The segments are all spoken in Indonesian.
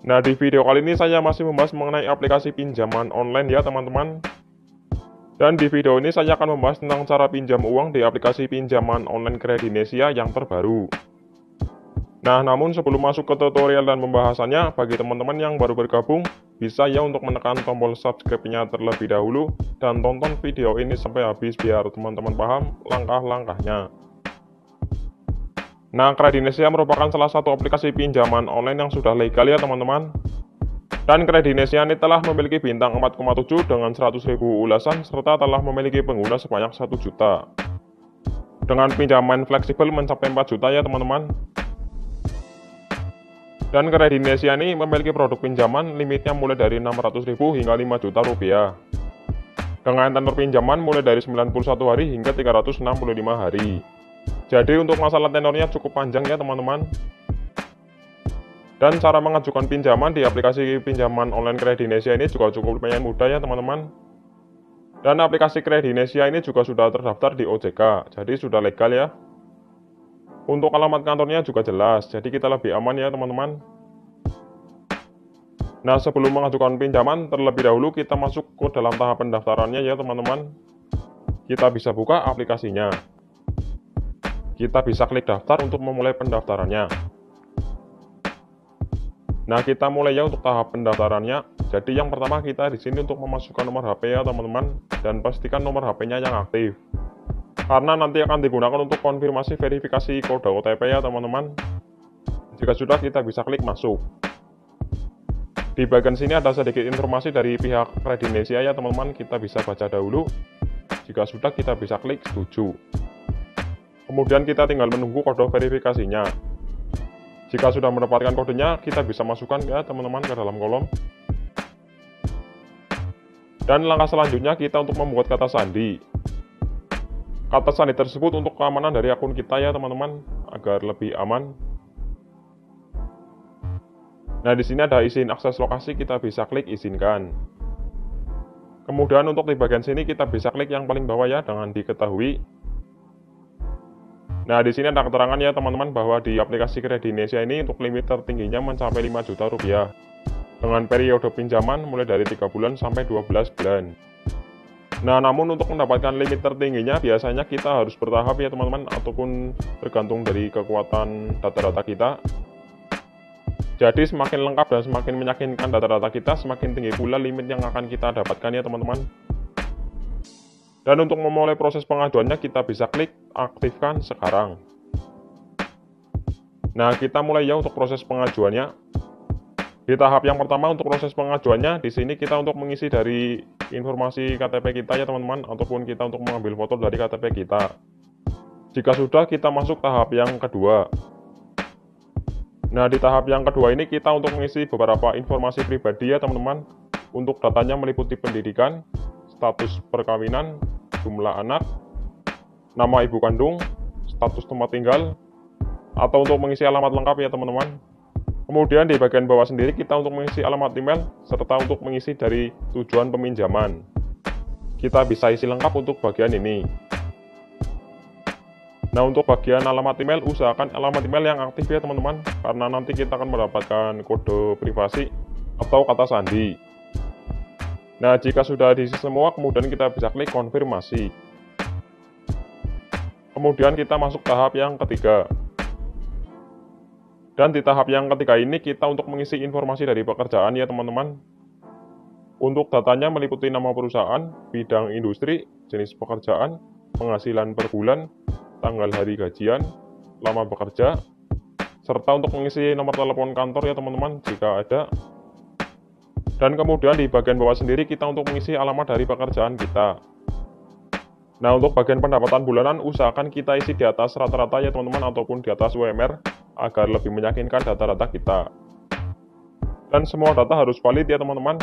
Nah, di video kali ini saya masih membahas mengenai aplikasi pinjaman online ya teman-teman. Dan di video ini saya akan membahas tentang cara pinjam uang di aplikasi pinjaman online Kredinesia yang terbaru. Nah, namun sebelum masuk ke tutorial dan pembahasannya, bagi teman-teman yang baru bergabung, bisa ya untuk menekan tombol subscribe-nya terlebih dahulu dan tonton video ini sampai habis biar teman-teman paham langkah-langkahnya. Nah, Kredinesia merupakan salah satu aplikasi pinjaman online yang sudah legal ya teman-teman. Dan Kredinesia ini telah memiliki bintang 4,7 dengan 100.000 ulasan serta telah memiliki pengguna sebanyak 1 juta. Dengan pinjaman fleksibel mencapai 4 juta ya teman-teman. Dan Kredinesia ini memiliki produk pinjaman limitnya mulai dari 600.000 hingga 5 juta rupiah. Dengan tenor pinjaman mulai dari 91 hari hingga 365 hari. Jadi untuk masalah tenornya cukup panjang ya teman-teman. Dan cara mengajukan pinjaman di aplikasi pinjaman online Kredinesia ini juga cukup lumayan mudah ya teman-teman. Dan aplikasi Kredinesia ini juga sudah terdaftar di OJK, jadi sudah legal ya. Untuk alamat kantornya juga jelas, jadi kita lebih aman ya teman-teman. Nah, sebelum mengajukan pinjaman, terlebih dahulu kita masuk ke dalam tahap pendaftarannya ya teman-teman. Kita bisa buka aplikasinya. Kita bisa klik daftar untuk memulai pendaftarannya. Nah, kita mulai ya untuk tahap pendaftarannya. Jadi yang pertama kita di sini untuk memasukkan nomor HP ya teman-teman, dan pastikan nomor HP-nya yang aktif. Karena nanti akan digunakan untuk konfirmasi verifikasi kode OTP ya teman-teman. Jika sudah, kita bisa klik masuk. Di bagian sini ada sedikit informasi dari pihak Kredinesia ya teman-teman, kita bisa baca dahulu. Jika sudah, kita bisa klik setuju. Kemudian kita tinggal menunggu kode verifikasinya. Jika sudah mendapatkan kodenya, kita bisa masukkan ya teman-teman ke dalam kolom. Dan langkah selanjutnya kita untuk membuat kata sandi. Kata sandi tersebut untuk keamanan dari akun kita ya teman-teman, agar lebih aman. Nah, di sini ada izin akses lokasi, kita bisa klik izinkan. Kemudian untuk di bagian sini kita bisa klik yang paling bawah ya dengan diketahui. Nah, di sini ada keterangan ya teman-teman bahwa di aplikasi Kredinesia ini untuk limit tertingginya mencapai 5 juta rupiah. Dengan periode pinjaman mulai dari 3 bulan sampai 12 bulan. Nah, namun untuk mendapatkan limit tertingginya biasanya kita harus bertahap ya teman-teman, ataupun tergantung dari kekuatan data-data kita. Jadi semakin lengkap dan semakin meyakinkan data-data kita, semakin tinggi pula limit yang akan kita dapatkan ya teman-teman. Dan untuk memulai proses pengajuannya kita bisa klik aktifkan sekarang. Nah, kita mulai ya untuk proses pengajuannya. Di tahap yang pertama untuk proses pengajuannya, di sini kita untuk mengisi dari informasi KTP kita ya teman-teman, ataupun kita untuk mengambil foto dari KTP kita. Jika sudah, kita masuk tahap yang kedua. Nah, di tahap yang kedua ini kita untuk mengisi beberapa informasi pribadi ya teman-teman. Untuk datanya meliputi pendidikan, status perkawinan, jumlah anak, nama ibu kandung, status tempat tinggal, atau untuk mengisi alamat lengkap ya teman-teman. Kemudian di bagian bawah sendiri kita untuk mengisi alamat email, serta untuk mengisi dari tujuan peminjaman. Kita bisa isi lengkap untuk bagian ini. Nah, untuk bagian alamat email, usahakan alamat email yang aktif ya teman-teman, karena nanti kita akan mendapatkan kode privasi atau kata sandi. Nah, jika sudah diisi semua, kemudian kita bisa klik konfirmasi. Kemudian kita masuk tahap yang ketiga. Dan di tahap yang ketiga ini kita untuk mengisi informasi dari pekerjaan ya teman-teman. Untuk datanya meliputi nama perusahaan, bidang industri, jenis pekerjaan, penghasilan per bulan, tanggal hari gajian, lama bekerja, serta untuk mengisi nomor telepon kantor ya teman-teman jika ada. Dan kemudian di bagian bawah sendiri kita untuk mengisi alamat dari pekerjaan kita. Nah, untuk bagian pendapatan bulanan usahakan kita isi di atas rata-rata ya teman-teman, ataupun di atas UMR agar lebih meyakinkan data-data kita. Dan semua data harus valid ya teman-teman.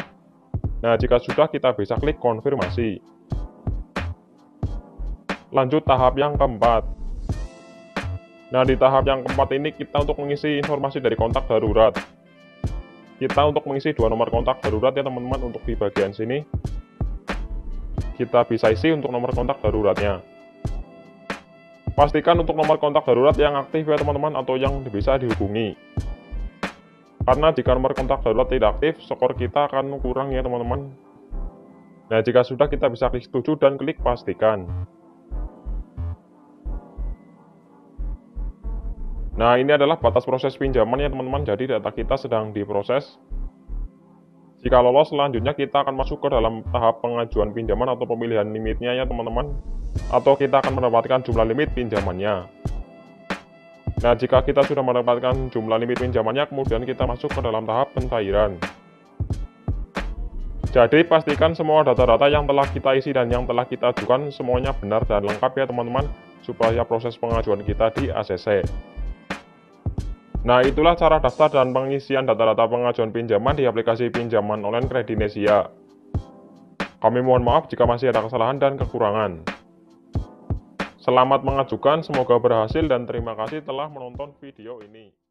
Nah, jika sudah kita bisa klik konfirmasi. Lanjut tahap yang keempat. Nah, di tahap yang keempat ini kita untuk mengisi informasi dari kontak darurat. Kita untuk mengisi 2 nomor kontak darurat ya teman-teman. Untuk di bagian sini kita bisa isi untuk nomor kontak daruratnya. Pastikan untuk nomor kontak darurat yang aktif ya teman-teman, atau yang bisa dihubungi. Karena jika nomor kontak darurat tidak aktif, skor kita akan kurang ya teman-teman. Nah, jika sudah, kita bisa klik setuju dan klik pastikan. Nah, ini adalah batas proses pinjaman ya teman-teman, jadi data kita sedang diproses. Jika lolos, selanjutnya kita akan masuk ke dalam tahap pengajuan pinjaman atau pemilihan limitnya ya teman-teman. Atau kita akan mendapatkan jumlah limit pinjamannya. Nah, jika kita sudah mendapatkan jumlah limit pinjamannya, kemudian kita masuk ke dalam tahap pencairan. Jadi, pastikan semua data-data yang telah kita isi dan yang telah kita ajukan semuanya benar dan lengkap ya teman-teman, supaya proses pengajuan kita di ACC. Nah, itulah cara daftar dan pengisian data-data pengajuan pinjaman di aplikasi pinjaman online Kredinesia. Kami mohon maaf jika masih ada kesalahan dan kekurangan. Selamat mengajukan, semoga berhasil dan terima kasih telah menonton video ini.